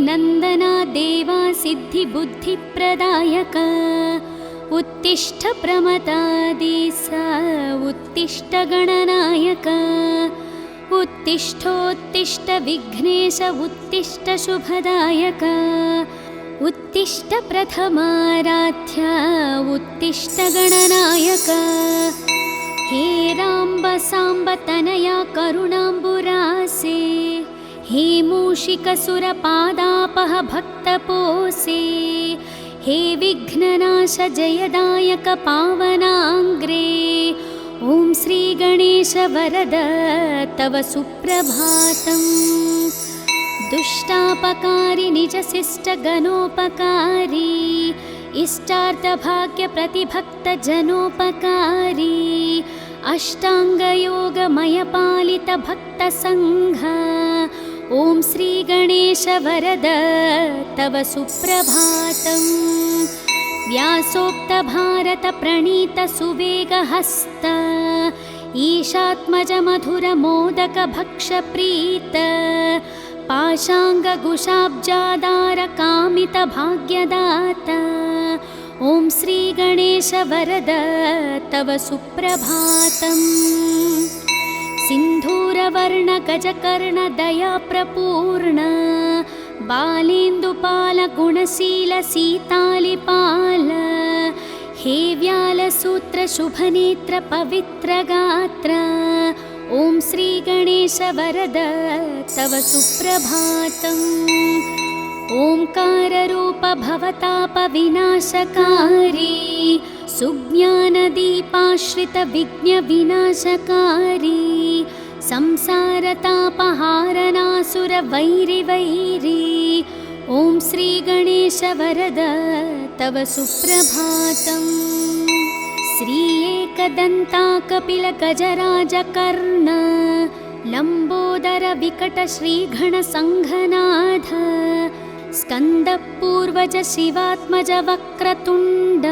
नन्दना देवा सिद्धिबुद्धिप्रदायक उत्तिष्ठ प्रमदादिस उत्तिष्ठ गणनायक उत्तिष्ठोत्तिष्ठ विघ्नेश उत्तिष्ठ शुभदायक उत्तिष्ठ प्रथमाराध्य उत्तिष्ठ गणनायक हे राम्ब साम्ब तनया करुणाम्बुरासे हे मूषिकसुरपादापह भक्तपोसे हे विघ्ननाश जयदायक पावनाङ्ग्रे ॐ श्री गणेश वरद तव सुप्रभातम् दुष्टापकारी निजशिष्ट गणोपकारी इष्टार्थभाग्य प्रतिभक्त जनोपकारी अष्टांगयोगमय पालित भक्त संघ ॐ श्री गणेश वरद तव सुप्रभातम् व्यासोक्त भारत प्रणीत सुवेगहस्त ईशात्मज मधुर मोदक भक्ष प्रीत पाशाङ्गकुशाब्जादार कामित भाग्यदाता ॐ श्री गणेश वरद तव सुप्रभातम् सिन्धूरवर्ण गजकर्ण दया प्रपूर्ण बालेन्दुपाल गुणशील सीतालिपाल हे व्यालसूत्र शुभनेत्र पवित्र गात्र ॐ श्री गणेश वरद तव सुप्रभातम् ओंकाररूप भवताप विनाशकारी सुज्ञानदीपाश्रित विघ्न विनाशकारी संसारतापहारनासुर वैरि वैरी ॐ श्री गणेश वरद तव सुप्रभातम् श्री एकदन्ता कपिल गजराज कर्ण लंबोदर विकट श्रीगण संघनाथ स्कंद पूर्वज शिवात्मज वक्रतुंड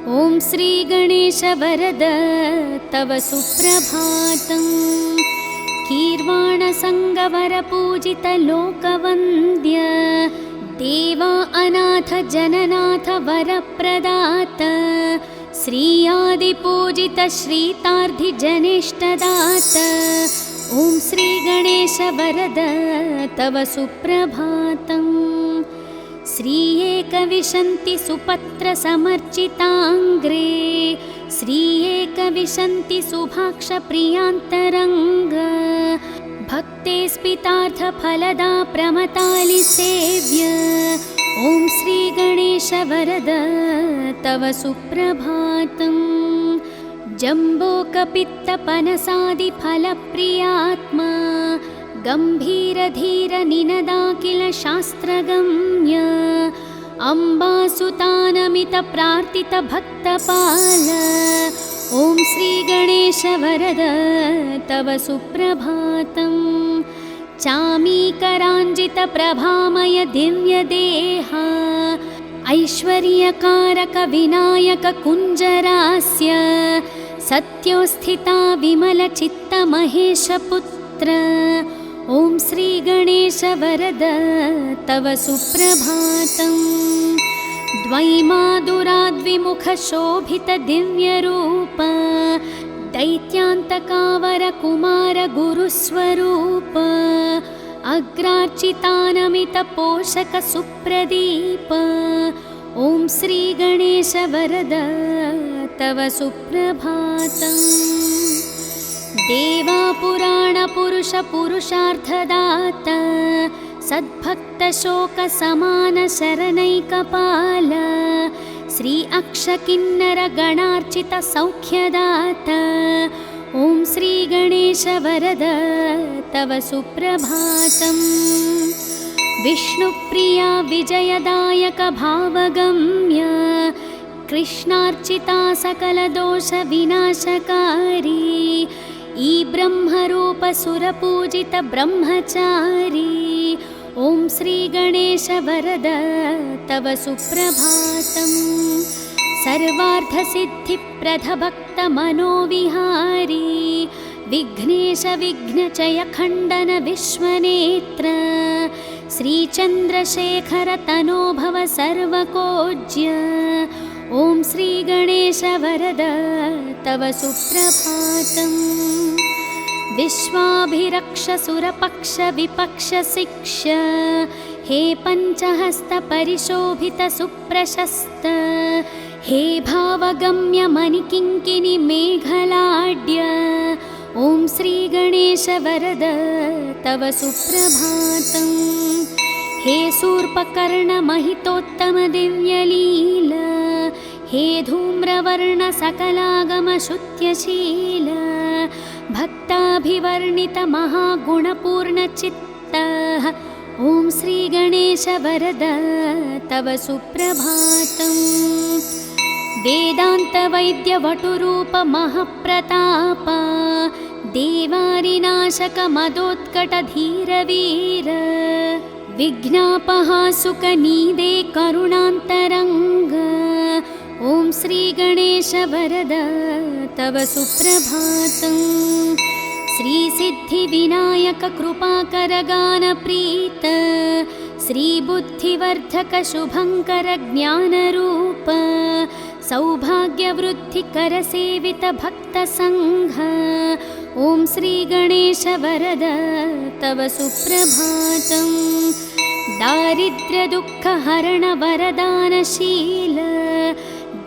ॐ श्री गणेश वरद तव सुप्रभातम् कीर्वाण संगवर पूजित लोकवन्द्य देवा अनाथ जननाथ वरप्रदात श्री आदि पूजित श्रीतार्धि जनेष्टदात ॐ श्री गणेश वरद तव सुप्रभातम् श्री एकविंशति सुपत्र समर्चितांग्रे श्री एकविंशति सुभाक्ष प्रियांतरंग भक्ते स्पितार्थ फलदा प्रमतालि सेव्य ॐ श्री गणेश वरद तव सुप्रभातम् जम्बोकपित्त पनसादि फलप्रियात्मा गंभीर धीर निनदाकिल शास्त्रगम्य अम्बासुतानमित प्रार्थित भक्तपाल ॐ श्री गणेश वरद तव सुप्रभातम् चामीकराञ्जित प्रभामय दिव्य देहा ऐश्वर्यकारक विनायक कुञ्जरास्य सत्योस्थिता विमल चित्त महेश पुत्र ॐ श्री गणेश वरद तव सुप्रभातम् द्वैमादुराद्विमुख शोभित दिव्य रूप दैत्यान्तकावर कुमार गुरुस्वरूप अग्रार्चितानमित पोषक सुप्रदीप ॐ श्री गणेश वरद तव सुप्रभातम् देवा पुराण पुरुष पुरुषार्थदाता सद्भक्त शोक समान शरणैकपाल श्री अक्षकिन्नर गणार्चित सौख्यदाता ॐ श्री गणेश वरद तव सुप्रभातम् विष्णुप्रिया विजयदायक भावगम्य कृष्णार्चिता सकल दोष विनाशकारी ई ब्रह्मरूप सुरपूजित ब्रह्मचारी ॐ श्री गणेश वरद तव सुप्रभातम् सर्वार्थसिद्धिप्रद भक्त मनोविहारी विघ्नेश विघ्नचय खण्डन विश्वनेत्र श्रीचन्द्रशेखर तनो भव सर्वकोज्य। ॐ श्रीगणेश वरद तव सुप्रभातम्। विश्वाभिरक्ष सुरपक्ष विपक्ष शिक्ष हे पञ्चहस्त परिशोभित सुप्रशस्त हे भावगम्य मणिकिङ्किणि मेघलाड्य। ॐ श्रीगणेश वरद तव सुप्रभातम्। हे शूर्पकर्ण महितोत्तम दिव्यलील हे धूम्रवर्ण सकलागम शुत्यशील भक्ताभिवर्णित महागुणपूर्णचित्त। ॐ श्रीगणेश वरद तव सुप्रभातम्। वेदान्तवैद्यवटुरूप महप्रताप देवारिनाशक मदोत्कट धीरवीर विघ्नापहासुकनीदे करुणान्तरङ्ग। ॐ श्रीगणेश वरद तव सुप्रभातम्। श्रीसिद्धिविनायक कृपाकर गानप्रीत श्रीबुद्धिवर्धक शुभङ्कर ज्ञानरूप सौभाग्यवृद्धिकर सेवित भक्तसङ्घ। ॐ श्रीगणेश वरद तव सुप्रभातम्। दारिद्र्यदुःखहरण वरदानशील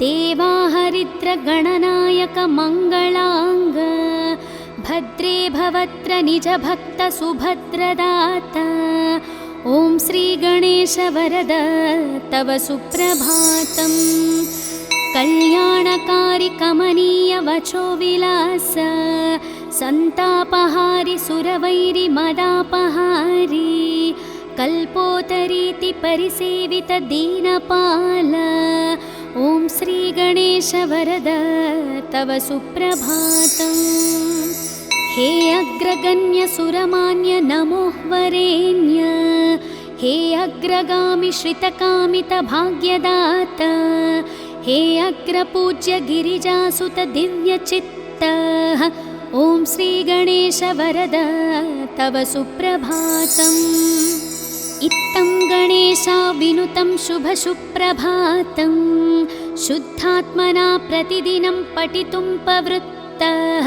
देवाहरिद्र गणनायक मङ्गलाङ्ग। भद्रे भवत्र निज भक्त सुभद्रदाता। ॐ श्रीगणेश वरद तव सुप्रभातम्। कल्याणकारि कमनीय वचो विलास सन्तापहारि सुरवैरि मदापहारि कल्पोतरीति परिसेवित दीनपाल। ॐ श्रीगणेश वरद तव सुप्रभातम्। हे अग्रगण्य सुरमान्य नमो वरेण्य हे अग्रगामि श्रितकामित भाग्यदाता हे अग्रपूज्य गिरिजासुत दिव्यचित्त। ॐ श्रीगणेश वरद तव सुप्रभातम्। इत्थं गणेशा विनुतं शुभसुप्रभातं शुद्धात्मना प्रतिदिनं पठितुं प्रवृत्तः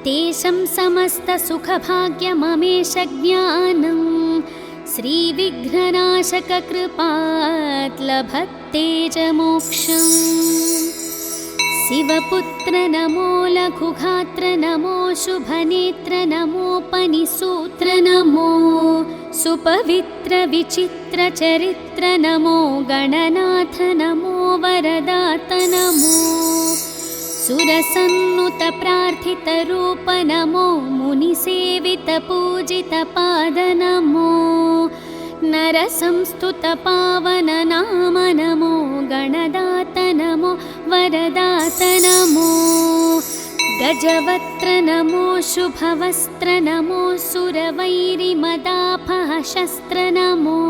तेषां समस्तसुखभाग्यममेष ज्ञानं श्रीविघ्ननाशक कृपात् लभते च मोक्षम्। शिवपुत्र नमो लघुगात्र नमो शुभनेत्र नमोपनिसूत्र नमो सुपवित्र विचित्र चरित्र नमो गणनाथ नमो वरदात नमो सुरसन्नुत प्रार्थित रूप नमो मुनिसेवित पूजित पाद नमो नरसंस्तुत पावन नाम नमो गणदात नमो वरदात नमो गजवक्त्र नमो शुभवस्त्र नमो सुरवैरिमदापह शस्त्र नमो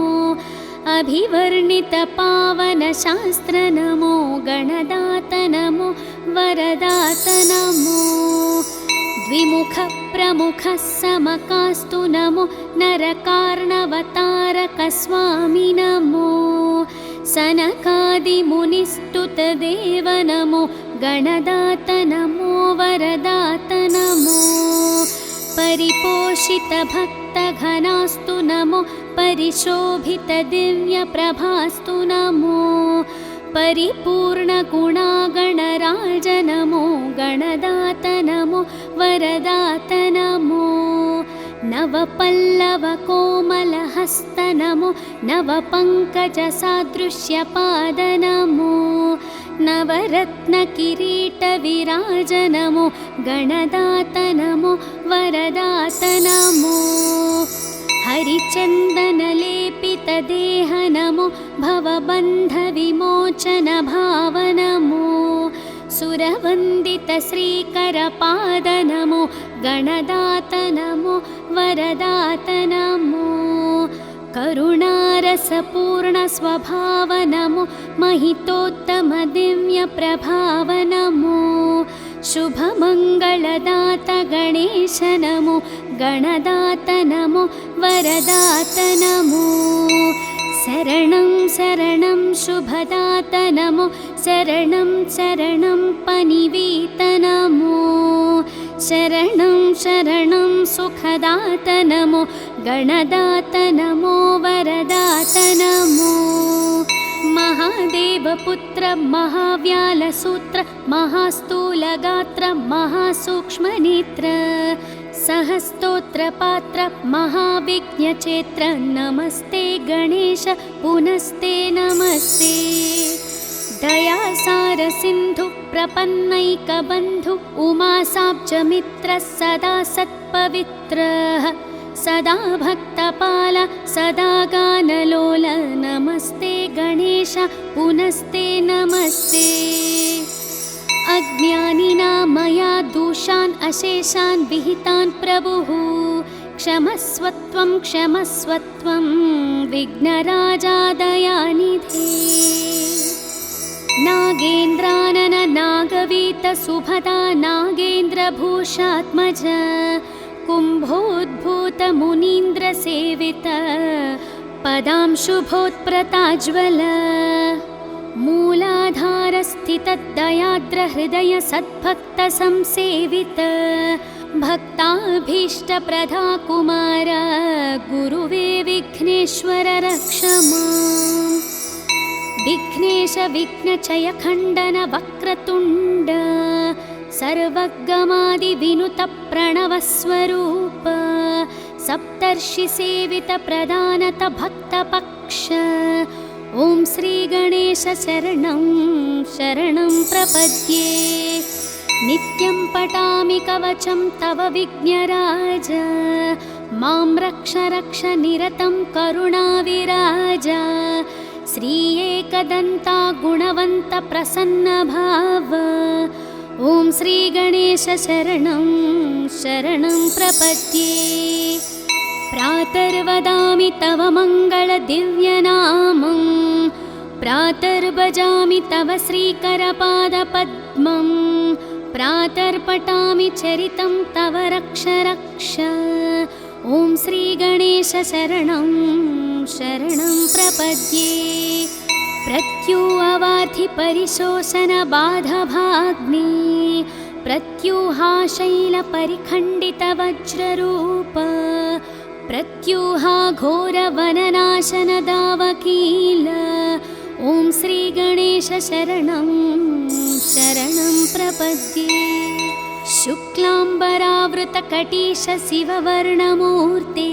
अभिवर्णित पावन शास्त्र नमो गणदात नमो वरदात नमो द्विमुख प्रमुख समकास्तु नमो नरकार्णवतारक स्वामी नमो सनकादिमुनिस्तुत देव नमो गणदात नमो वरदात नमो परिपोषित भक्त घनास्तु नमो परिशोभित दिव्य प्रभास्तु नमो परिपूर्ण गुणागणराज नमो गणदात नमो वरदात नमो नवपल्लव कोमलहस्त नमो नवपङ्कजसादृश्यपाद नमो नवरत्न किरीट विराज नमो गणदात नमो वरदात नमो हरिचन्दन लेपित देह नमो भवबन्ध विमोचन भाव नमो सुरवन्दित श्रीकर पाद नमो गणदात नमो वरदात नमो करुणारसपूर्ण स्वभाव नमो महितोत्तम दिव्य प्रभाव नमो शुभमङ्गलदात गणे गणेश नमो गणदात नमो वरदात नमो शरणं शरणं शुभदात नमो शरणं शरणं पनिवीत नमो शरणं शरणं सुखदात नमो गणदात नमो वरदात नमो महादेवपुत्र महाव्यालसूत्र महास्थूलगात्र महासूक्ष्मनेत्र सहस्तोत्रपात्र महाविघ्नचेत्र नमस्ते गणेश पुनस्ते नमस्ते दयासार सिन्धु प्रपन्नैकबन्धु उमासाब्जमित्र सदा सत्पवित्रः सदा भक्तपाल सदा गानलोल नमस्ते गणेश पुनस्ते नमस्ते अज्ञानिना मया दोषान् अशेषान् विहितान् प्रभुः क्षमस्वत्वं विघ्नराजा दयानिधे नागेन्द्रानन नागवीत सुभदा नागेन्द्रभूषात्मज कुम्भोद्भूत मुनीन्द्रसेवित पदांशुभोत्प्रताज्वल मूलाधारस्थितदयाद्रहृदय सद्भक्तसंसेवित भक्ताभीष्टप्रदा कुमार गुरुवे विघ्नेश्वर रक्ष माम् विघ्नेश विघ्नचय खण्डन वक्रतुण्ड सर्वगमादिविनुत प्रणवस्वरूप सप्तर्षिसेवित प्रदानत भक्तपक्ष ॐ श्रीगणेश शरणं शरणं प्रपद्ये नित्यं पठामि कवचं तव विघ्नराज मां रक्ष रक्ष निरतं करुणाविराज श्री एकदन्ता गुणवन्त प्रसन्नभाव ॐ श्रीगणेश शरणं शरणं प्रपद्ये प्रातर्वदामि तव मङ्गलदिव्यनामं प्रातर्भजामि तव श्रीकरपादपद्मं प्रातर्पठामि चरितं तव रक्ष रक्ष ॐ श्रीगणेश शरणं शरणं प्रपद्ये प्रत्यूहवार्धि परिशोषणबाधभाग्ने प्रत्यूहाशैलपरिखण्डितवज्ररूप प्रत्यूहा घोरवननाशनदावकील ॐ श्रीगणेश शरणं शरणं प्रपद्ये शुक्लाम्बरावृतकटीश शिववर्णमूर्ते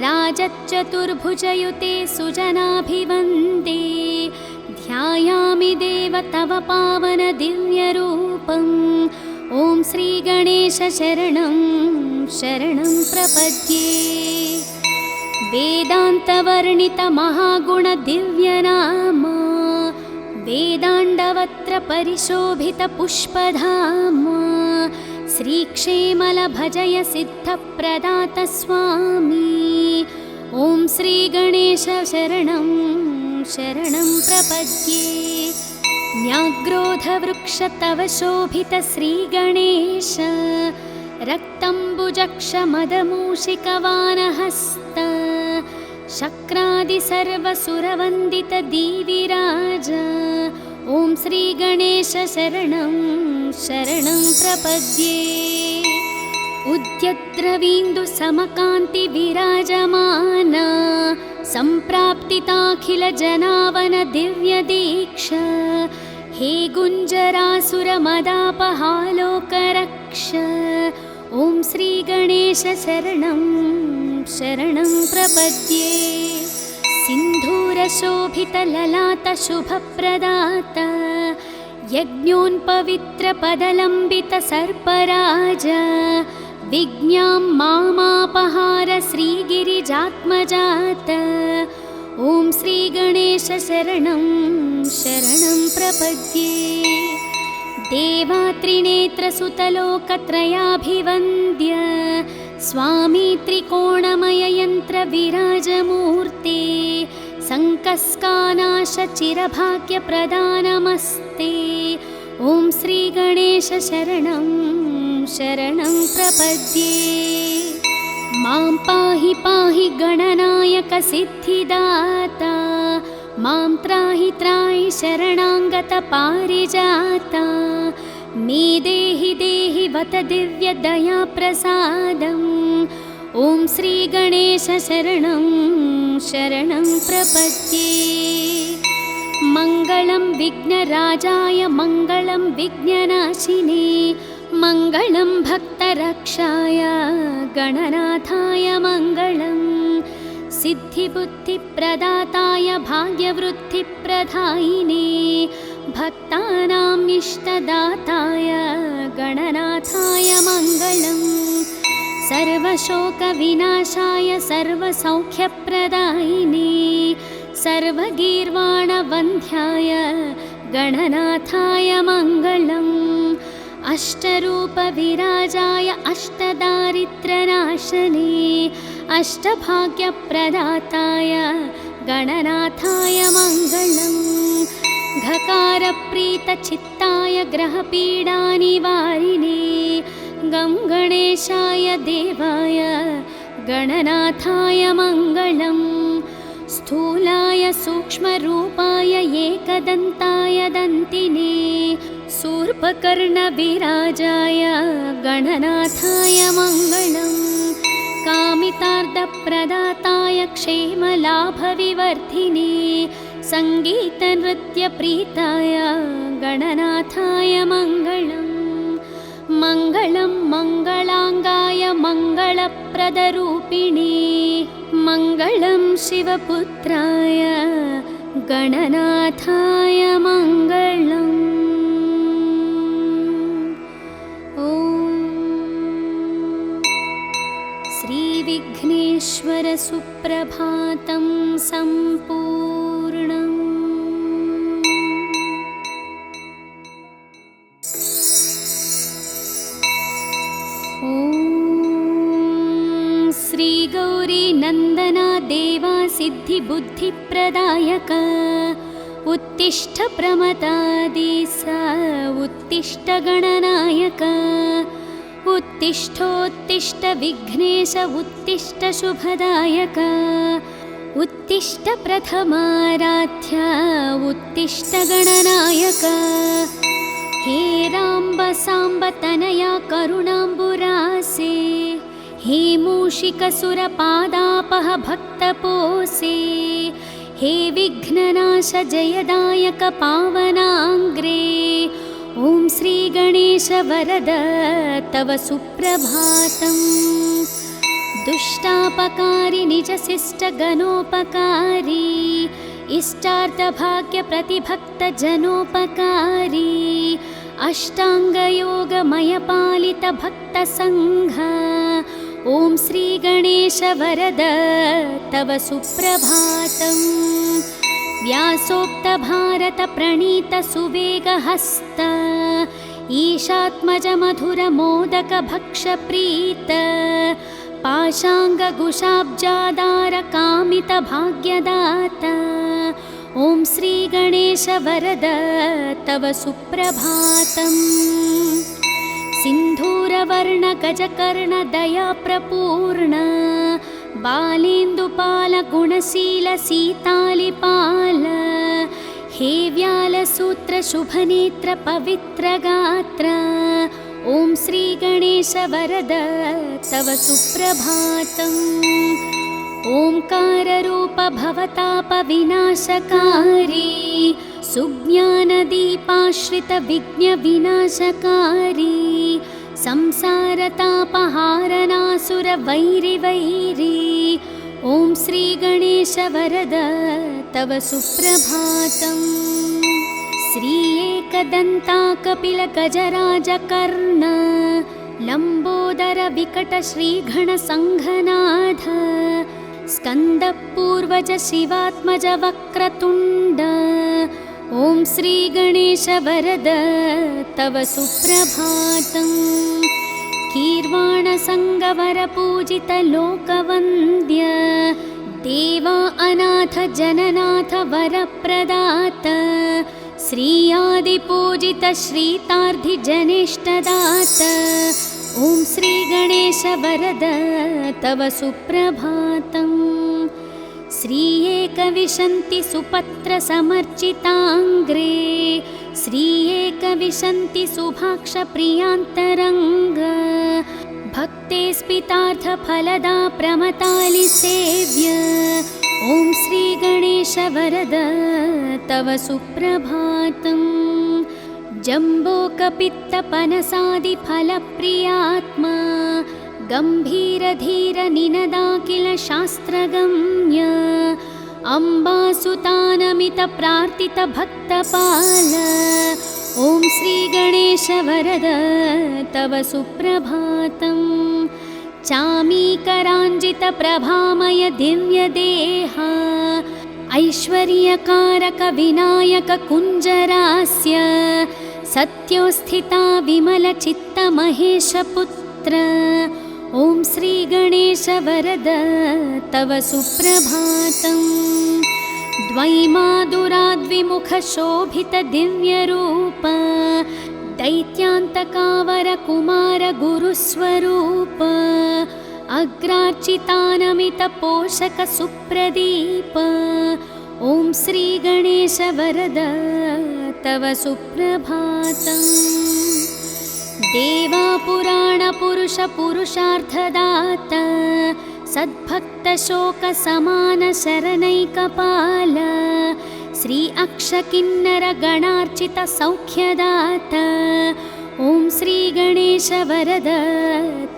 राजच्चतुर्भुजयुते सुजनाभिवन्दे ध्यायामि देव तव पावन दिव्यरूपम् ॐ श्रीगणेश शरणं शरणं प्रपद्ये वेदान्तवर्णित महागुण दिव्यनाम वेदाण्डवत्र परिशोभित पुष्पधाम श्रीक्षेमल भजय सिद्धप्रदात स्वामी ॐ श्रीगणेश शरणं शरणं प्रपद्ये न्याग्रोधवृक्ष तव शोभित श्रीगणेश रक्तम्बुजक्षमदमूषिकवानहस्त शक्रादि सर्वसुरवन्दित दीविराज ॐ श्रीगणेश शरणं शरणं प्रपद्ये उद्यद्रवीन्दु समकान्ति विराजमान सम्प्राप्तिताखिल जनावन दिव्य दीक्षा हे गुञ्जरासुरमदापहालोकरक्ष ॐ श्रीगणेश शरणं शरणं प्रपद्ये सिन्धूरशोभितललाटशुभप्रदात यज्ञोन्पवित्रपदलम्बितसर्पराज विज्ञां मामापहार श्रीगिरिजात्मजात ॐ श्रीगणेश शरणं शरणं प्रपद्ये देवात्रिनेत्रसुतलोकत्रयाभिवन्द्य स्वामी त्रिकोणमययन्त्रविराजमूर्ते सङ्कस्कानाशचिरभाग्यप्रदानमस्ते ॐ श्रीगणेश शरणं शरणं प्रपद्ये मां पाहि पाहि गणनायक सिद्धिदाता मां त्राहि त्राहि शरणागत पारिजाता मे देहि देहि वत दिव्य दया प्रसादम् ॐ श्री गणेश शरणं शरणं प्रपद्ये मङ्गलं विघ्नराजाय मङ्गलं विघ्ननाशिने मङ्गलं भक्तरक्षाय गणनाथाय मङ्गलम् सिद्धिबुद्धिप्रदाताय भाग्यवृद्धिप्रदायिने भक्तानाम् इष्टदाताय गणनाथाय मङ्गलम् सर्वशोकविनाशाय सर्वसौख्यप्रदायिने सर्वगीर्वाणवन्ध्याय गणनाथाय मङ्गलम् अष्टरूपविराजाय अष्टदारिद्र्यनाशने अष्टभाग्यप्रदाताय गणनाथाय मङ्गलम् घकारप्रीतचित्ताय ग्रहपीडानिवारिणे गं गणेशाय देवाय गणनाथाय मङ्गलम् स्थूलाय सूक्ष्मरूपाय एकदन्ताय दन्तिने शूर्पकर्णविराजाय गणनाथाय मङ्गलम् कामितार्थप्रदाताय क्षेमलाभविवर्धिने सङ्गीतनृत्यप्रीताय गणनाथाय मङ्गलम् मङ्गलं मङ्गलाङ्गाय मङ्गलप्रदरूपिणे मङ्गलं शिवपुत्राय गणनाथाय मङ्गलम् ॐ श्रीविघ्नेश्वर सुप्रभातं सम्पूर्णम् नन्दना देवा सिद्धिबुद्धिप्रदायक उत्तिष्ठ प्रमदादिस उत्तिष्ठ गणनायक उत्तिष्ठोत्तिष्ठ विघ्नेश उत्तिष्ठ शुभदायक उत्तिष्ठ प्रथमाराध्य उत्तिष्ठ गणनायक हे राम्ब साम्ब तनया करुणाम्बुरासे हे मूषिकसुरपादापह भक्तपोषे हे विघ्ननाश जयदायक पावनाङ्ग्रे ॐ श्रीगणेश वरद तव सुप्रभातम् दुष्टापकारि निजशिष्टगणोपकारी इष्टार्थभाग्यप्रतिभक्तजनोपकारी अष्टाङ्गयोगमयपालितभक्तसङ्घ ॐ श्रीगणेश वरद तव सुप्रभातम् व्यासोक्तभारतप्रणीतसुवेगहस्त ईशात्मजमधुरमोदकभक्षप्रीत पाशाङ्गकुशाब्जादारकामितभाग्यदाता ॐ श्रीगणेश वरद तव सुप्रभातम् सिन्धूरवर्णगजकर्णदयाप्रपूर्ण बालेन्दुपालगुणशीलसीतालिपाल हे व्यालसूत्रशुभनेत्रपवित्रगात्र ॐ श्रीगणेश वरद तव सुप्रभातम् ओंकाररूप भवतापविनाशकारी सुज्ञानदीपाश्रितविघ्नविनाशकारी संसारतापहारनासुरवैरिवैरी ॐ श्रीगणेश वरद तव सुप्रभातम् श्री एकदन्ता कपिलगजराजकर्ण लम्बोदर विकटश्रीघणसङ्घनाथ स्कन्दपूर्वज शिवात्मज वक्रतुण्ड ॐ श्रीगणेश वरद तव सुप्रभातम् कीर्वाणसङ्गवरपूजित लोकवन्द्य देवा अनाथ जननाथ वरप्रदात श्रीयादिपूजित श्रीतार्धिजनेष्टदात ॐ श्रीगणेश वरद तव सुप्रभातम्। श्री एकविशन्ति सुपत्रसमर्चिताङ्ग्रे श्री एकविशन्ति सुभाक्षप्रियान्तरङ्ग भक्ते स्पितार्थफलदा प्रमतालिसेव्य ॐ श्रीगणेश वरद तव सुप्रभातम्। जम्बोकपित्तपनसादिफलप्रियात्मा गम्भीरधीरनिनदाखिल शास्त्रगम्य अम्बासुतानमितप्रार्थितभक्तपाल ॐ श्रीगणेश वरद तव सुप्रभातम्। चामीकराञ्जितप्रभामय दिव्यदेहा ऐश्वर्यकारक विनायक कुञ्जरास्य सत्योस्थिता विमलचित्तमहेशपुत्र ॐ श्रीगणेश वरद तव सुप्रभातम्। द्वैमादुराद्विमुखशोभितदिव्यरूप दैत्यान्तकावरकुमारगुरुस्वरूप अग्रार्चितानमितपोषकसुप्रदीप ॐ श्रीगणेश वरद तव सुप्रभातम्। देवापुराणपुरुषपुरुषार्थदाता सद्भक्तशोकसमानशरणैकपाल श्री अक्षकिन्नरगणार्चितसौख्यदाता ॐ श्रीगणेश वरद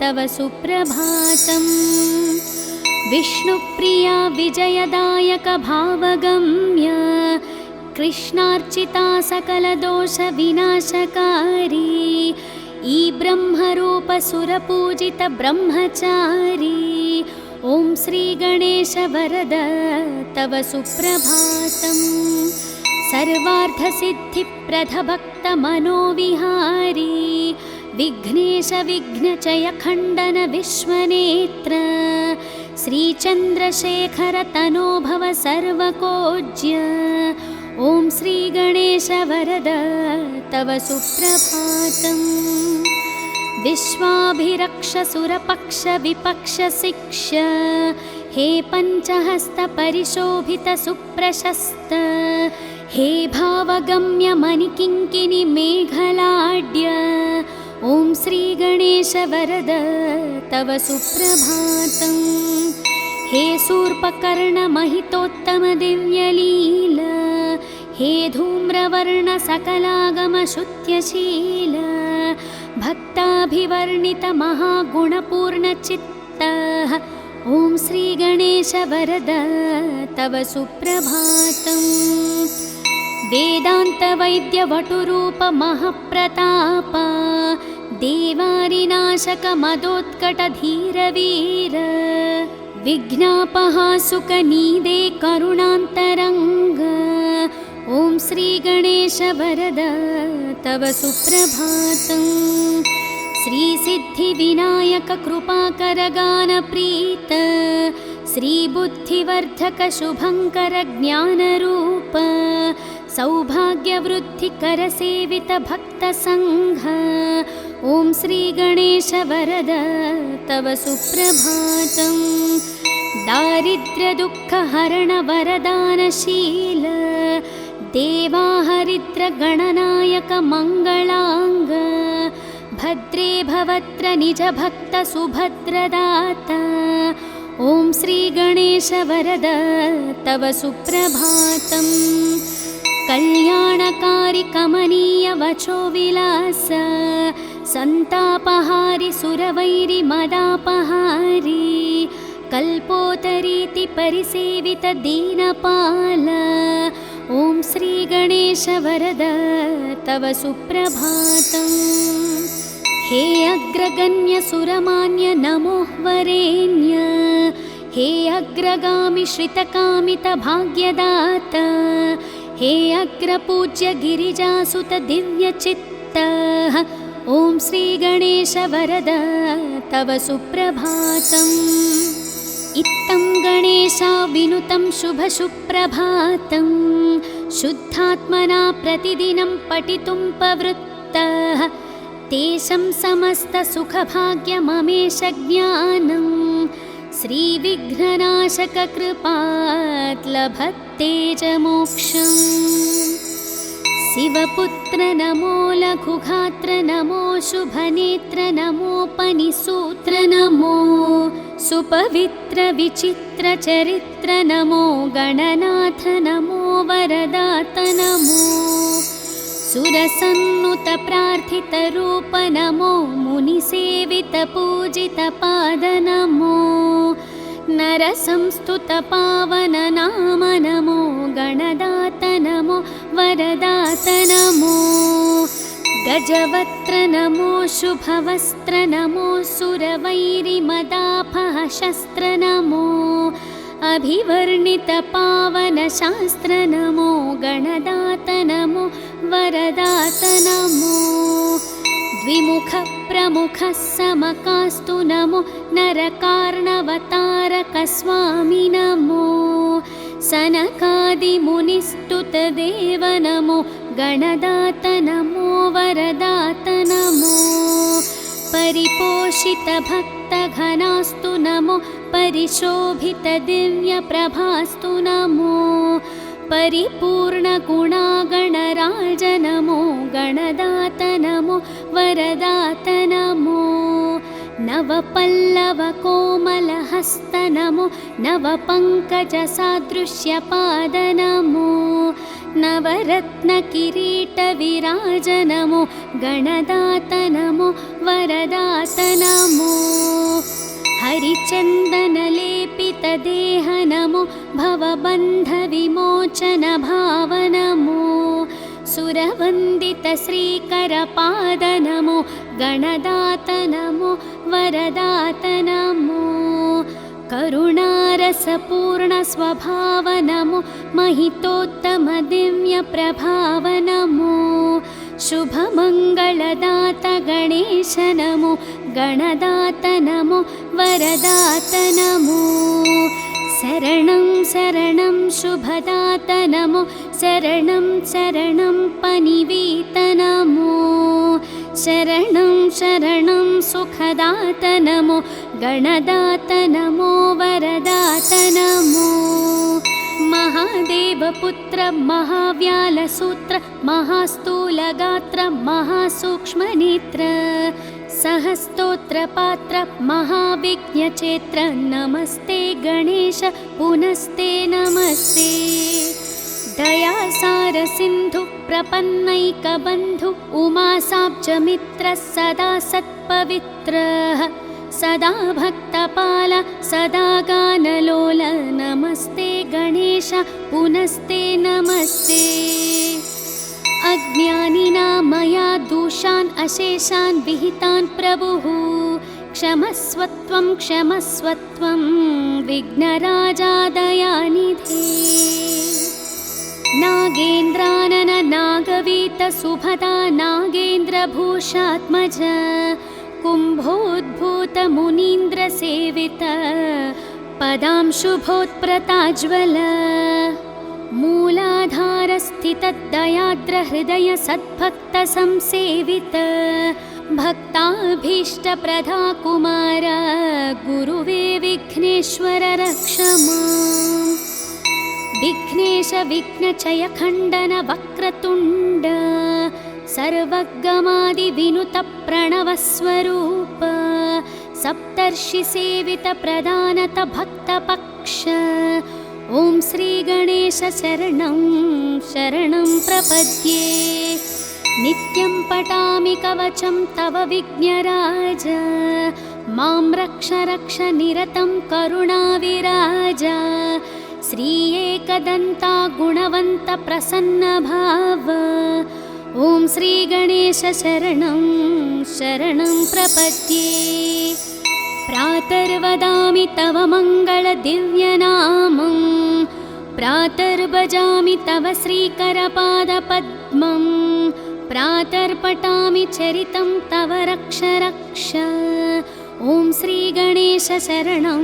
तव सुप्रभातम्। विष्णुप्रिया विजयदायक भावगम्य कृष्णार्चिता सकलदोषविनाशकारी ई ब्रह्मरूपसुरपूजित ब्रह्मचारी ॐ श्रीगणेश वरद तव सुप्रभातम्। सर्वार्थसिद्धिप्रदभक्तमनोविहारी विघ्नेश विघ्नचयखण्डन विश्वनेत्र श्रीचन्द्रशेखर तनोभव सर्वकोज्य ॐ श्रीगणेश वरद तव सुप्रभातम्। विश्वाभिरक्षसुरपक्षविपक्षशिक्ष हे पञ्चहस्तपरिशोभितसुप्रशस्त हे भावगम्य मणिकिङ्किणि मेघलाड्य ॐ श्रीगणेश वरद तव सुप्रभातम्। हे शूर्पकर्णमहितोत्तमदिव्यलील हे धूम्रवर्णसकलागमशुत्यशील भक्ताभिवर्णितमहागुणपूर्णचित्तः ॐ श्रीगणेश वरद तव सुप्रभातम्। वेदान्तवैद्यवटुरूपमहाप्रताप देवारिनाशकमदोत्कटधीरवीर विघ्नापहासुकनीदे करुणान्तरङ्ग ॐ श्रीगणेश वरद तव सुप्रभातम्। श्रीसिद्धिविनायक कृपाकरगानप्रीत श्रीबुद्धिवर्धक शुभङ्कर ज्ञानरूप सौभाग्यवृद्धिकरसेवित भक्तसङ्घ ॐ श्रीगणेश वरद तव सुप्रभातम्। दारिद्र्यदुःखहरण वरदानशील देवाहरिद्रगणनायक मङ्गलाङ्ग भद्रे भवत्र निजभक्त सुभद्रदाता ॐ श्रीगणेश वरद तव सुप्रभातम्। कल्याणकारि कमनीय वचो विलास सन्तापहारि सुरवैरि मदापहारी कल्पोतरीति परिसेवित दीनपाल ॐ श्रीगणेश वरद तव सुप्रभातम्। हे अग्रगण्य सुरमान्य नमोः वरेण्य हे अग्रगामि श्रितकामित भाग्यदाता हे अग्रपूज्य गिरिजासुत दिव्यचित्त ॐ श्रीगणेश वरद तव सुप्रभातम्। इत्थं गणेशा विनुतं शुभसुप्रभातं शुद्धात्मना प्रतिदिनं पठितुं प्रवृत्तः तेषं समस्तसुखभाग्यममेष ज्ञानं श्रीविघ्ननाशककृपात् लभते च मोक्षम्। शिवपुत्र नमो लघुघात्र नमो शुभनेत्र नमोपनिसूत्र नमो सुपवित्र विचित्र चरित्र नमो गणनाथ नमो वरदात नमो सुरसन्नुत प्रार्थित रूप नमो मुनिसेवित पूजित पाद नमो नरसंस्तुत पावन नाम नमो गणदात नमो वरदात नमो गजवक्त्र नमो शुभवस्त्र नमो सुरवैरिमदापः शस्त्र नमो अभिवर्णित पावन शास्त्र नमो गणदात नमो वरदात नमो द्विमुख प्रमुख समकास्तु नमो नरकार्णवतारक स्वामी नमो सनकादिमुनिस्तुत देव नमो गणदात नमो वरदात नमो परिपोषित भक्तघनास्तु नमो परिशोभित दिव्यप्रभास्तु नमो परिपूर्णगुणागणराज नमो गणदात नमो वरदात नमो नवपल्लवकोमलहस्त नमो नवपङ्कजसादृश्यपाद नमो नवरत्नकिरीटविराज नमो गणदात नमो वरदात नमो हरिचन्दनलेपितदेह नमो भवबन्धविमोचन भाव नमो सुरवन्दित श्रीकरपाद नमो गणदात नमो वरदात नमो करुणारसपूर्ण स्वभाव नमो महितोत्तम दिव्यप्रभाव नमो शुभमङ्गलदात गणेश नमो गणदात नमो वरदात नमो शरणं शरणं शुभदात नमो शरणं शरणं पनिवीत नमो शरणं शरणं सुखदात नमो गणदात नमो वरदात नमो महादेवपुत्र महाव्यालसूत्र महास्थूलगात्र महासूक्ष्मनेत्र सहस्तोत्रपात्र महाविघ्नचेत्र नमस्ते गणेश पुनस्ते नमस्ते दयासार सिन्धु प्रपन्नैकबन्धु उमासाब्जमित्र सदा सत्पवित्रः सदा भक्तपाल सदा गानलोल नमस्ते गणेश पुनस्ते नमस्ते अज्ञानिना मया दोषान् अशेषान् विहितान् प्रभुः क्षमस्वत्वं विघ्नराजा दयानिधे नागेन्द्रानन नागवीत सुभदा नागेन्द्रभूषात्मज कुम्भोद्भूत मुनीन्द्र सेवित पदांशुभोत्प्रताज्वल मूलाधारस्थितदयाद्र हृदय सद्भक्त संसेवित भक्ताभीष्टप्रदा कुमार गुरुवे विघ्नेश्वर रक्ष माम् विघ्नेश विघ्नचय खण्डन वक्रतुण्ड सर्वगमादिविनुत प्रणवस्वरूप सप्तर्षिसेवित प्रदानत भक्तपक्ष ॐ श्रीगणेश शरणं शरणं प्रपद्ये नित्यं पठामि कवचं तव विघ्नराज मां रक्ष रक्ष निरतं करुणाविराज श्री एकदन्ता गुणवन्त प्रसन्न भाव ॐ श्रीगणेश शरणं शरणं प्रपद्ये प्रातर्वदामि तव मङ्गलदिव्यनामं प्रातर्भजामि तव श्रीकरपादपद्मं प्रातर्पठामि चरितं तव रक्ष रक्ष ॐ श्रीगणेश शरणं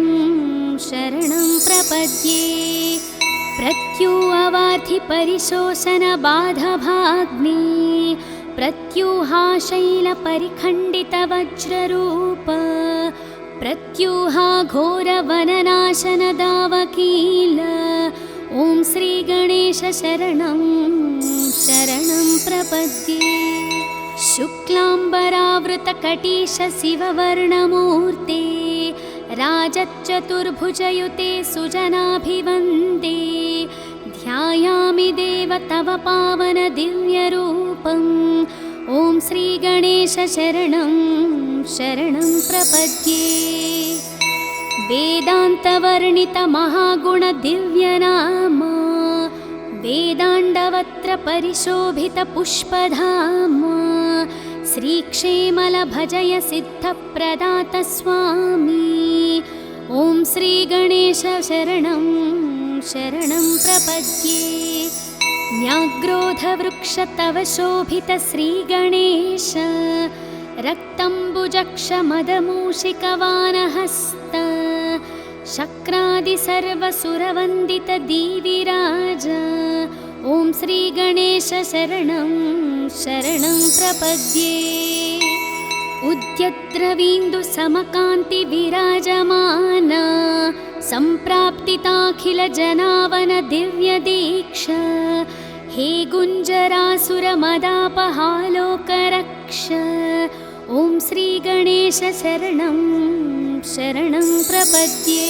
शरणं प्रपद्ये प्रत्युवार्थि परिशोषण बाधभाग्ने प्रत्यूहाशैलपरिखण्डितवज्ररूप प्रत्यूहाघोरवननाशनदावकील ॐ श्रीगणेशशरणं शरणं प्रपद्ये। शुक्लाम्बरावृतकटीशशिववर्णमूर्ते राजच्चतुर्भुजयुते सुजनाभिवन्दे ध्यायामि देव तव पावनदिव्यरूपम् ॐ श्रीगणेशशरणं शरणं प्रपद्ये। वेदान्तवर्णितमहागुणदिव्यनाम वेदाण्डवत्रपरिशोभितपुष्पधाम श्रीक्षेमलभजय सिद्धप्रदात स्वामी ॐ श्रीगणेशशरणं शरणं प्रपद्ये। न्याग्रोधवृक्ष तव शोभित श्रीगणेश रक्तम्बुजक्षमदमूषिकवानहस्त शक्रादिसर्वसुरवन्दित दीविराज ॐ श्रीगणेशशरणं शरणं प्रपद्ये। उद्यद्रवीन्दुसमकान्तिविराजमान सम्प्राप्तिताखिलजनावनदिव्यदीक्षा हे गुञ्जरासुरमदापहालोकरक्ष ॐ श्रीगणेशशरणं शरणं प्रपद्ये।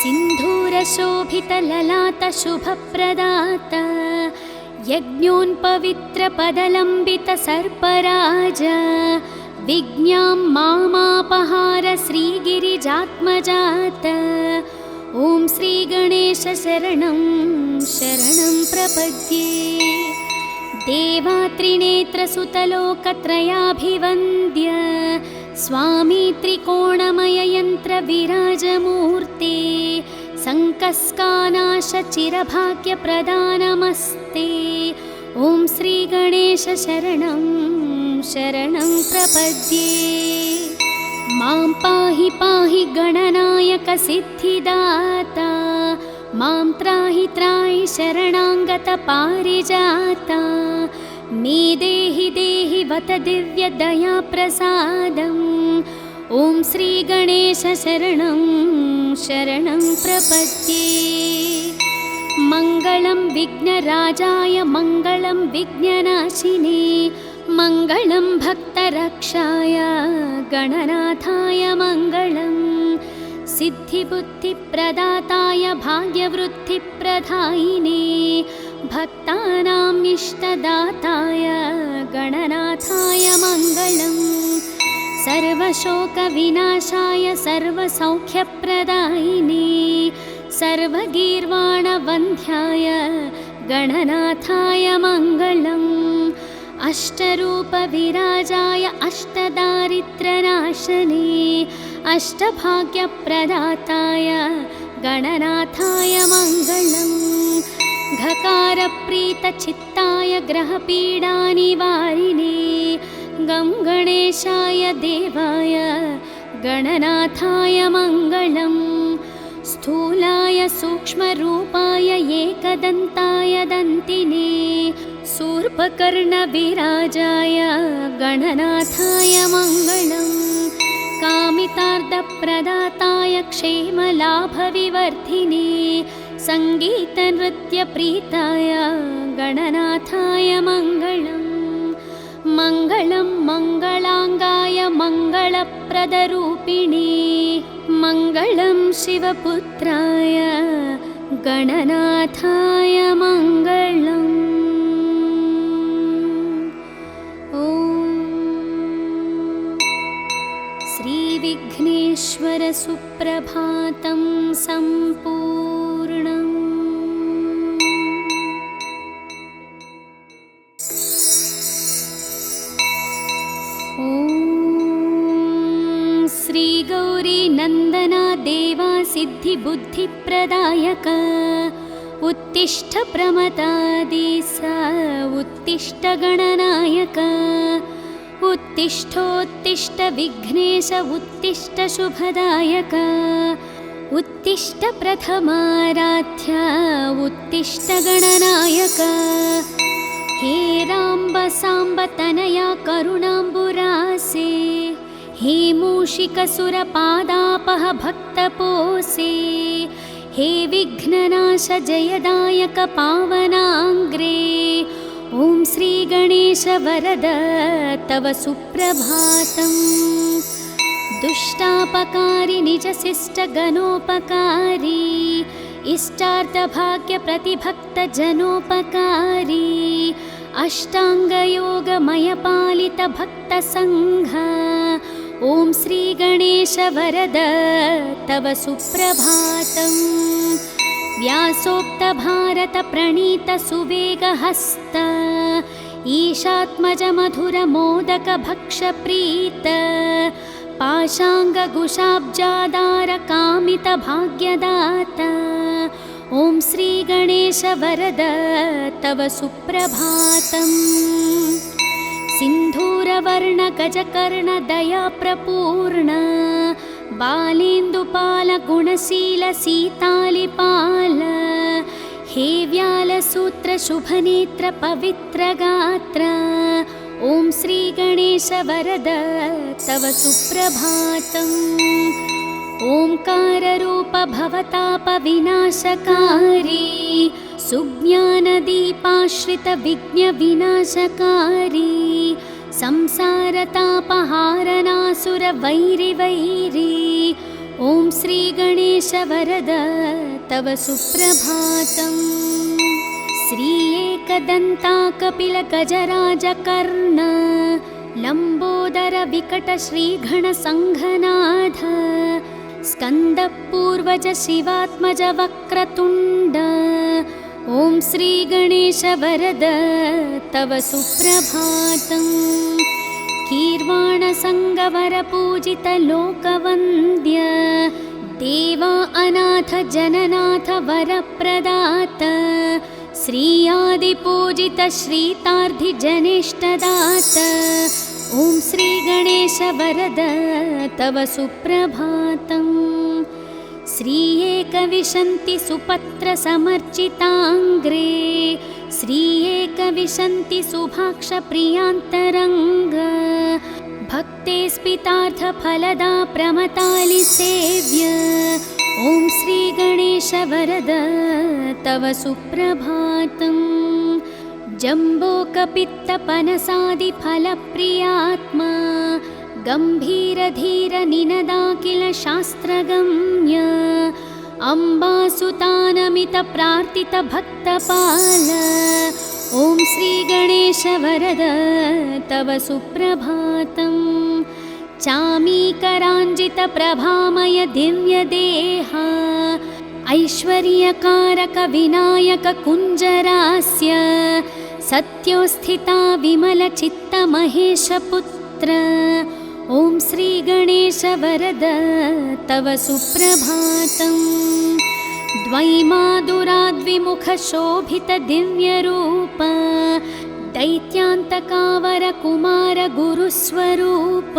सिन्धूरशोभितललाटशुभप्रदात यज्ञोन्पवित्रपदलम्बितसर्पराज विज्ञां मामापहार श्रीगिरिजात्मजात ॐ श्रीगणेशशरणं शरणं प्रपद्ये। देवात्रिनेत्रसुतलोकत्रयाभिवन्द्य स्वामी त्रिकोणमययन्त्रविराजमूर्ते सङ्कस्कानाशचिरभाग्यप्रदानमस्ते ॐ श्रीगणेशशरणं शरणं प्रपद्ये। मां पाहि पाहि गणनायकसिद्धिदाता मां त्राहि त्राहि शरणाङ्गतपारिजाता मे देहि देहि वत दिव्यदयाप्रसादम् ॐ श्रीगणेशशरणं शरणं प्रपद्ये। मङ्गलं विघ्नराजाय मङ्गलं विघ्ननाशिने मङ्गलं भक्तरक्षाय गणनाथाय मङ्गलं सिद्धिबुद्धिप्रदाताय भाग्यवृद्धिप्रदायिने भक्तानाम् इष्टदाताय गणनाथाय मङ्गलम् सर्वशोकविनाशाय सर्वसौख्यप्रदायिने सर्वगीर्वाणवन्ध्याय गणनाथाय मङ्गलम् अष्टरूपविराजाय अष्टदारिद्र्यनाशने अष्टभाग्यप्रदाताय गणनाथाय मङ्गलम् घकारप्रीतचित्ताय ग्रहपीडानिवारिणे गं गणेशाय देवाय गणनाथाय मङ्गलम् स्थूलाय सूक्ष्मरूपाय एकदन्ताय दन्तिने शूर्पकर्णविराजाय गणनाथाय मङ्गलम् कामितार्थप्रदाताय क्षेमलाभविवर्धिने सङ्गीतनृत्यप्रीताय गणनाथाय मङ्गलम् मङ्गलं मङ्गलाङ्गाय मङ्गलप्रदरूपिणे मङ्गलं शिवपुत्राय गणनाथाय मङ्गलम् ॐ श्रीविघ्नेश्वर सुप्रभातं सम्पूर्णम्। श्रीगौरी नन्दना देवा सिद्धिबुद्धिप्रदायक उत्तिष्ठ प्रमदादिस उत्तिष्ठ गणनायक उत्तिष्ठोत्तिष्ठ विघ्नेश उत्तिष्ठ शुभदायक उत्तिष्ठ प्रथमाराध्य उत्तिष्ठ गणनायक हे राम्ब साम्ब तनया करुणाम्बुरासे, हे मूषिकसुरपादापह भक्तपोसे, हे विघ्ननाश जयदायक पावनाङ्ग्रे, ॐ श्री गणेश वरद तव सुप्रभातम्। दुष्टापकारी निजशिष्टगणोपकारी, इष्टार्थभाग्यप्रतिभक्तजनोपकारी, अष्टाङ्गयोगमयपालितभक्तसङ्घ, ॐ श्री गणेश वरद तव सुप्रभातम्। व्यासोक्त भारत प्रणीत सुवेगहस्त, ईशात्मज मधुर मोदक भक्ष प्रीत, पाशाङ्गकुशाब्जादार कामित भाग्यदाता, ॐ श्री गणेश वरद तव सुप्रभातम्। सिन्धूरवर्ण गजकर्ण दया प्रपूर्ण, बालेन्दुपाल गुणशील सीतालिपाल, हे व्यालसूत्र शुभनेत्र पवित्र गात्र, ॐ श्री गणेश वरद तव सुप्रभातम्। ओंकाररूप भवताप विनाशकारी, सुज्ञानदीपाश्रित विघ्न विनाशकारी, संसारतापहारनासुर वैरि वैरी, ॐ श्री गणेश वरद तव सुप्रभातम्। श्री एकदन्ता कपिल गजराज कर्ण, लम्बोदर विकट श्रीगणसङ्घनाथ, स्कन्दपूर्वज शिवात्मज वक्रतुण्ड, ॐ श्री गणेश वरद तव सुप्रभातम्। कीर्वाणसङ्गवर पूजित लोकवन्द्य, देवा अनाथ जननाथ वरप्रदात, श्रीयादिपूजित श्रीतार्धि जनेष्टदात, ॐ श्री गणेश वरद तव सुप्रभातम्। श्री एकविंशति सुपत्र समर्चिताङ्ग्रे, श्री एकविंशति सुभाक्ष प्रियान्तरङ्ग, भक्ते स्पितार्थ फलदा प्रमतालि सेव्य, ॐ श्री गणेश वरद तव सुप्रभातम्। जम्बोकपित्तपनसादि फलप्रियात्मा, गम्भीरधीर निनदाखिल शास्त्रगम्य, अम्बासुतानमित प्रार्थित भक्तपाल, ॐ श्री गणेश वरद तव सुप्रभातम्। चामीकराञ्जित प्रभामय दिव्यदेहा, ऐश्वर्यकारक विनायक कुञ्जरास्य, सत्योस्थिता विमल चित्त महेश पुत्र, ॐ श्री गणेश वरद तव सुप्रभातम्। द्वैमादुराद्विमुख शोभित दिव्यरूप, दैत्यान्तकावर कुमार गुरुस्वरूप,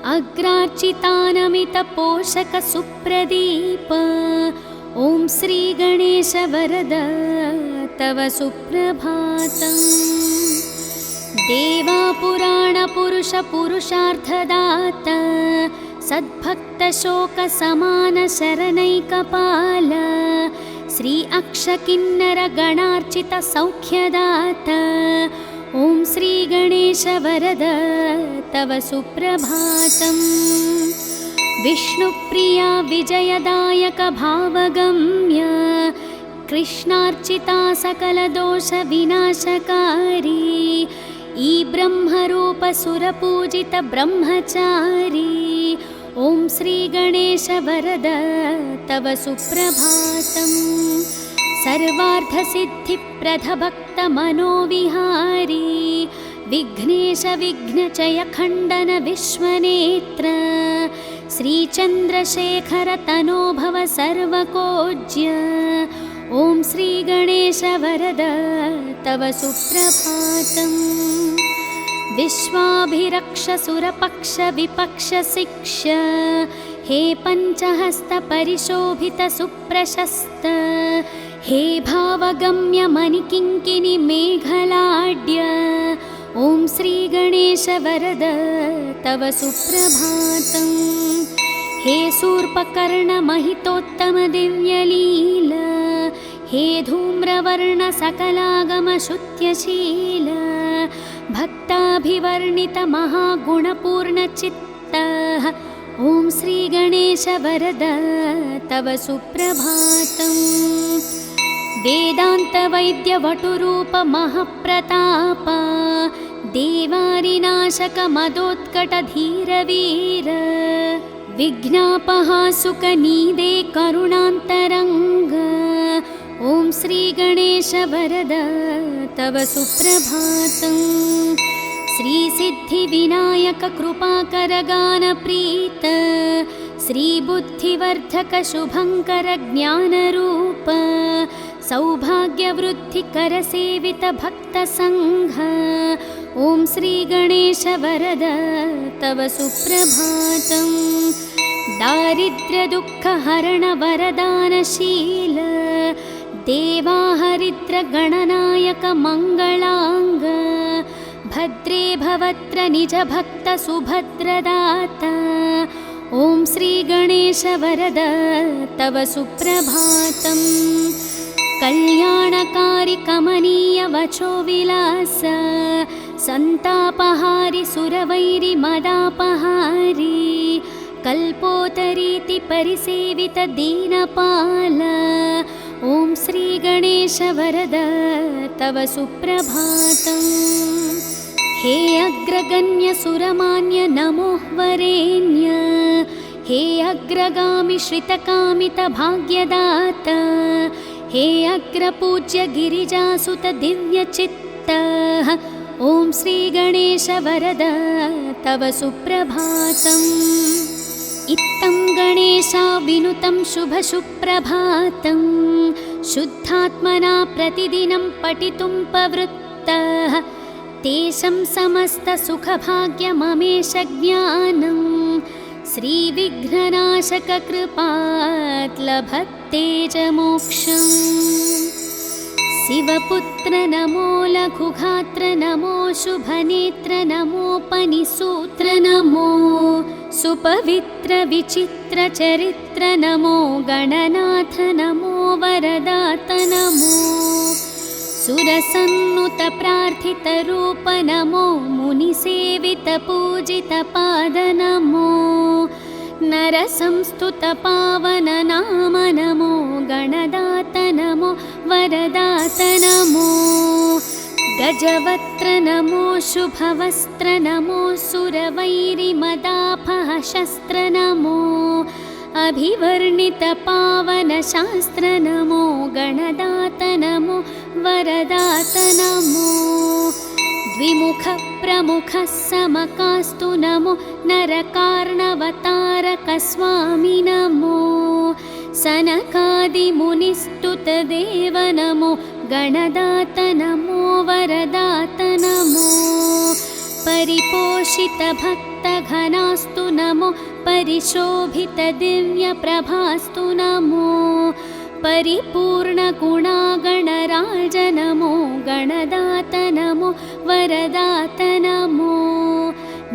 अग्रार्चितानमित पोषक सुप्रदीप, ॐ श्री गणेश वरद तव सुप्रभातम्। देवा पुराण पुरुष पुरुषार्थदाता, सद्भक्त शोक समान शरणैकपाल, श्री अक्षकिन्नर गणार्चित सौख्यदाता, ॐ श्री गणेश वरद तव सुप्रभातम्। विष्णुप्रिया विजयदायक भावगम्य, कृष्णार्चिता सकलदोष विनाशकारी, ई ब्रह्मरूप सुरपूजित ब्रह्मचारी, ॐ श्री गणेश वरद तव सुप्रभातम्। सर्वार्थसिद्धिप्रद भक्त मनोविहारी, विघ्नेश विघ्नचय खण्डन विश्वनेत्र, श्रीचन्द्रशेखर तनोभव सर्वकोज्य, ॐ श्री गणेश वरद तव सुप्रभातम्। विश्वाभिरक्ष सुरपक्ष विपक्ष शिक्ष, हे पञ्चहस्त परिशोभित सुप्रशस्त, हे भावगम्य मणिकिङ्किणि मेघलाड्य ॐ श्रीगणेश वरद तव सुप्रभातम्। हे शूर्पकर्ण महितोत्तम दिव्यलील हे धूम्रवर्ण सकलागम शुत्यशील भक्ताभिवर्णित महागुणपूर्णचित्त ॐ श्रीगणेश वरद तव सुप्रभातम्। वेदान्तवैद्यवटुरूप महप्रताप देवारिनाशक मदोत्कट धीरवीर विघ्नापहासुकनीदे करुणान्तरङ्ग ॐ श्रीगणेश वरद तव सुप्रभातम्। श्रीसिद्धिविनायक कृपाकर गानप्रीत श्रीबुद्धिवर्धक शुभङ्कर ज्ञानरूप सौभाग्यवृद्धिकर सेवित भक्तसङ्घ ॐ श्रीगणेश वरद तव सुप्रभातम्। दारिद्र्यदुःखहरण वरदानशील देवाहरिद्र गणनायक मङ्गलाङ्ग भद्रे भवत्र निज भक्त सुभद्रदाता ॐ श्रीगणेश वरद तव सुप्रभातम्। कल्याणकारि कमनीय वचो विलास सन्तापहारि सुरवैरि मदापहारि कल्पोतरीति परिसेवित दीनपाल ॐ श्रीगणेश वरद तव सुप्रभातम्। हे अग्रगण्य सुरमान्य नमो वरेण्य हे अग्रगामि श्रितकामित भाग्यदाता हे अग्रपूज्य गिरिजासुत दिव्यचित्त ॐ श्रीगणेश वरद तव सुप्रभातम्। इत्थं गणेशा विनुतं शुभसुप्रभातं शुद्धात्मना प्रतिदिनं पठितुं प्रवृत्तः तेषां समस्तसुखभाग्यममेष ज्ञानं श्रीविघ्ननाशक कृपात् लभते च मोक्षम्। शिवपुत्र नमो लघुघात्र नमो शुभनेत्र नमोपनिसूत्र नमो सुपवित्र विचित्र चरित्र नमो गणनाथ नमो वरदात नमो सुरसन्नुत प्रार्थित रूप नमो मुनिसेवित पूजित पाद नमो नरसंस्तुत पावन नाम नमो गणदात नमो वरदात नमो गजवक्त्र नमो शुभवस्त्र नमो सुरवैरिमदापह शस्त्र नमो अभिवर्णित पावन शास्त्र नमो गणदात नमो वरदात नमो द्विमुख प्रमुख समकास्तु नमो नरकार्णवतारक स्वामी नमो सनकादिमुनिस्तुत देव नमो गणदात नमो वरदात नमो परिपोषित भक्त घनास्तु नमो परिशोभित दिव्य प्रभास्तु नमो परिपूर्ण गुणागणराज नमो गणदात नमो वरदात नमो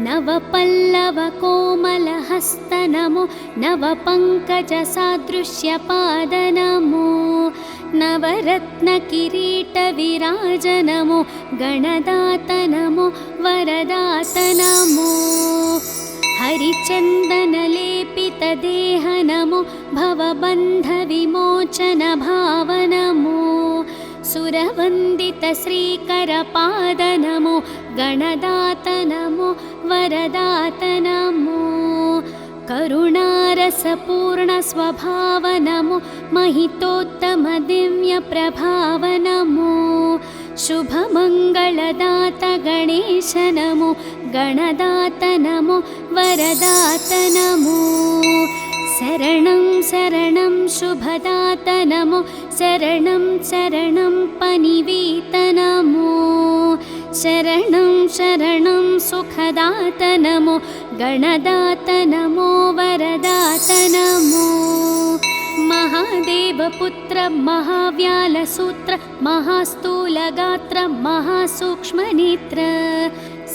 नवपल्लव कोमलहस्त नमो नवपङ्कज सादृश्य पाद नमो नवरत्न किरीट विराज नमो गणदात नमो वरदात नमो हरिचन्दन लेपित देह नमो भवबन्ध विमोचन भाव नमो सुरवन्दित श्रीकर पाद नमो गणदात नमो वरदात नमो करुणारसपूर्ण स्वभाव नमो महितोत्तम दिव्य प्रभाव नमो शुभमङ्गलदात गणेश नमो गणदात नमो वरदात नमो शरणं शरणं शुभदात नमो शरणं शरणं पनिवीत नमो शरणं शरणं सुखदात नमो गणदात नमो वरदात नमो महान महादेवपुत्र महाव्यालसूत्र महास्थूलगात्र महासूक्ष्मनेत्र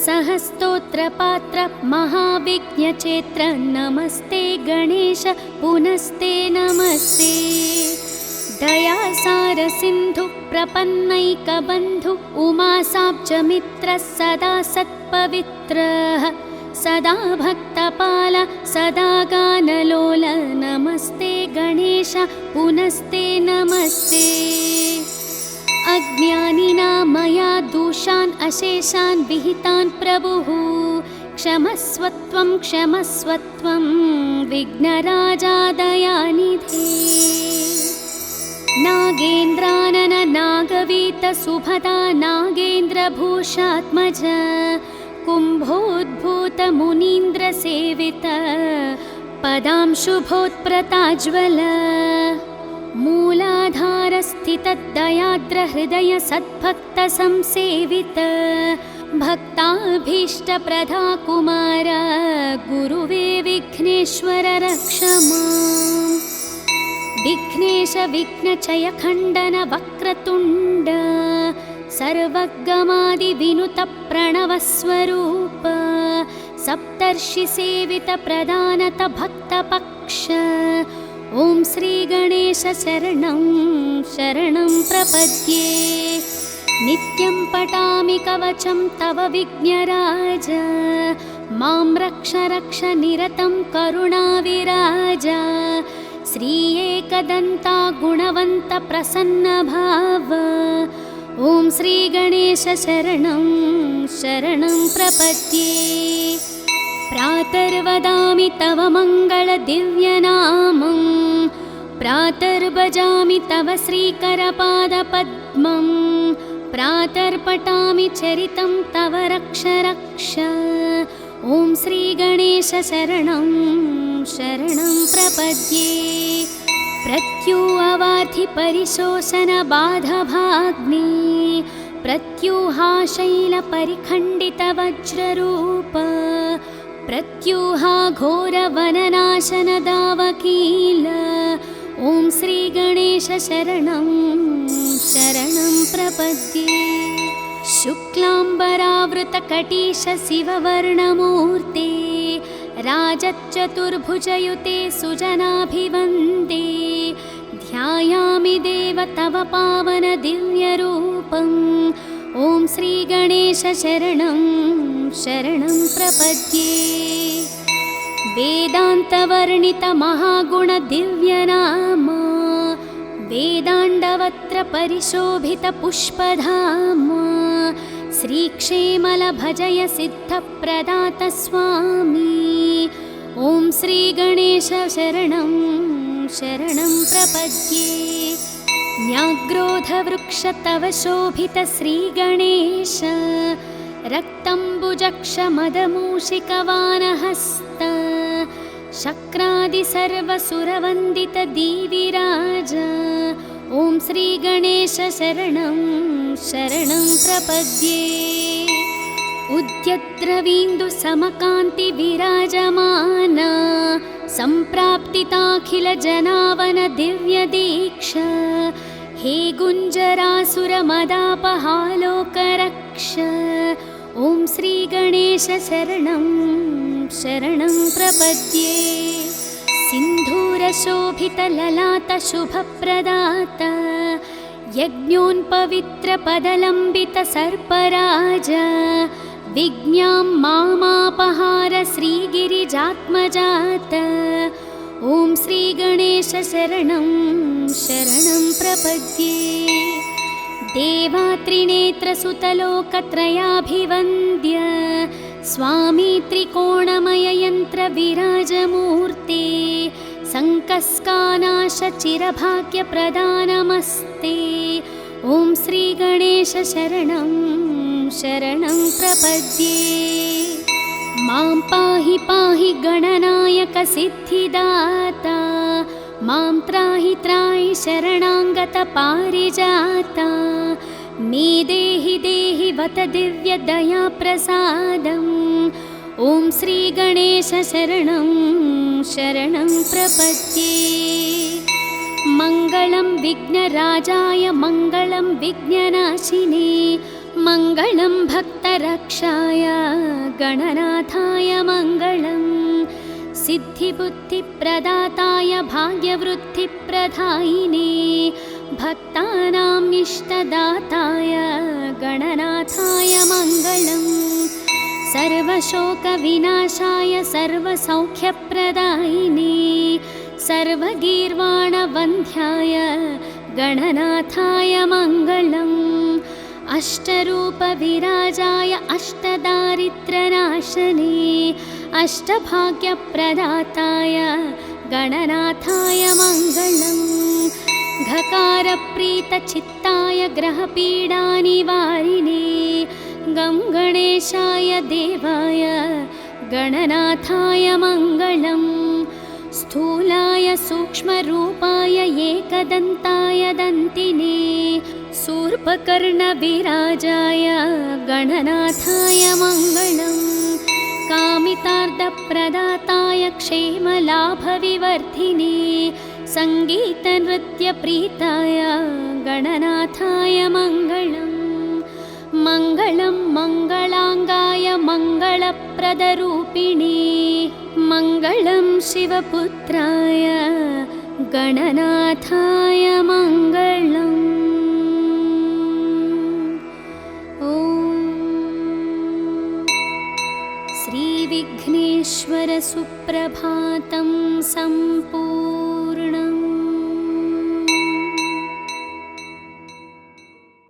सहस्तोत्रपात्र महाविज्ञचेत्र नमस्ते गणेश पुनस्ते नमस्ते दयासारसिन्धु प्रपन्नैकबन्धु उमासाब्जमित्र सदा सत्पवित्रः सदा भक्तपाल सदा गानलोल नमस्ते गणेश पुनस्ते नमस्ते अज्ञानिना मया दोषान् अशेषान् विहितान् प्रभुः क्षमस्वत्वं क्षमस्वत्वं विघ्नराजा दयानिधे नागेन्द्रानन नागवीत सुभदा नागेन्द्रभूषात्मज कुम्भोद्भूत मुनीन्द्रसेवित पदांशुभोत्प्रताज्वल मूलाधारस्थितदयाद्रहृदय सद्भक्तसंसेवित भक्ताभीष्टप्रदा कुमार गुरुवे विघ्नेश्वर रक्ष माम् विघ्नेश विघ्नचय खण्डन वक्रतुण्ड सर्वगमादिविनुत प्रणवस्वरूप सप्तर्षिसेवित प्रदानत भक्तपक्ष ॐ श्रीगणेश शरणं शरणं प्रपद्ये नित्यं पठामि कवचं तव विघ्नराज मां रक्ष रक्ष निरतं करुणाविराज श्री एकदन्ता गुणवन्त प्रसन्नभाव ॐ श्रीगणेश शरणं शरणं प्रपद्ये प्रातर्वदामि तव मङ्गलदिव्यनामं प्रातर्भजामि तव श्रीकरपादपद्मं प्रातर्पठामि चरितं तव रक्ष रक्ष ॐ श्रीगणेश शरणं शरणं प्रपद्ये प्रत्यूहवार्थि परिशोषणबाधभाग्नि प्रत्यूहाशैलपरिखण्डितवज्ररूप प्रत्यूहा घोरवननाशनदावकील ॐ श्रीगणेश शरणं शरणं प्रपद्ये शुक्लाम्बरावृतकटीश शिववर्णमूर्ते राजच्चतुर्भुजयुते सुजनाभिवन्दे ध्यायामि देव तव पावन दिव्यरूपम् ॐ श्रीगणेश शरणं शरणं प्रपद्ये वेदान्तवर्णित महागुण दिव्यनाम वेदाण्डवत्र परिशोभित पुष्पधाम श्रीक्षेमल भजय सिद्धप्रदात स्वामी ॐ श्रीगणेश शरणं शरणं प्रपद्ये न्याग्रोधवृक्ष तव शोभित श्रीगणेश रक्तम्बुजक्ष मदमूषिकवानहस्त शक्रादि सर्वसुरवन्दित दीविराज ॐ श्रीगणेश शरणं शरणं प्रपद्ये उद्यद्रवीन्दु समकान्ति विराजमान सम्प्राप्तिताखिल जनावन दिव्य दीक्षा हे गुञ्जरासुर मदापहालोक रक्ष ॐ श्रीगणेश शरणं शरणं प्रपद्ये सिन्धूरशोभित ललाट शुभप्रदात यज्ञोन्पवित्रपदलम्बित सर्पराज विज्ञां मामापहार श्रीगिरिजात्मजात ॐ श्रीगणेश शरणं शरणं प्रपद्ये देवात्रिनेत्रसुतलोकत्रयाभिवन्द्य स्वामी त्रिकोणमय यन्त्रविराजमूर्ते सङ्कस्कानाशचिरभाग्यप्रदानमस्ते ॐ श्रीगणेश शरणं शरणं प्रपद्ये मां पाहि पाहि गणनायक सिद्धिदाता मां त्राहि त्राहि शरणागत पारिजाता मे देहि देहि वत दिव्य दया प्रसादम् ॐ श्रीगणेश शरणं शरणं प्रपद्ये मङ्गलं विघ्नराजाय मङ्गलं विघ्ननाशिने मङ्गलं भक्तरक्षाय गणनाथाय मङ्गलं सिद्धिबुद्धिप्रदाताय भाग्यवृद्धिप्रदायिने भक्तानाम् इष्टदाताय गणनाथाय मङ्गलम् सर्वशोकविनाशाय सर्वसौख्यप्रदायिने सर्वगीर्वाणवन्ध्याय गणनाथाय मङ्गलम् अष्टरूपविराजाय अष्टदारिद्र्यनाशने अष्टभाग्यप्रदाताय गणनाथाय मङ्गलम् घकारप्रीतचित्ताय ग्रहपीडानिवारिणे गं गणेशाय देवाय गणनाथाय मङ्गलम् स्थूलाय सूक्ष्मरूपाय एकदन्ताय दन्तिने शूर्पकर्णविराजाय गणनाथाय मङ्गलम् कामितार्थप्रदाताय क्षेमलाभविवर्धिने सङ्गीतनृत्यप्रीताय गणनाथाय मङ्गलम् मङ्गलं मङ्गलाङ्गाय मङ्गलप्रदरूपिणे मङ्गलं शिवपुत्राय गणनाथाय मङ्गलम् ॐ श्रीविघ्नेश्वर सुप्रभातं सम्पूर्णम्।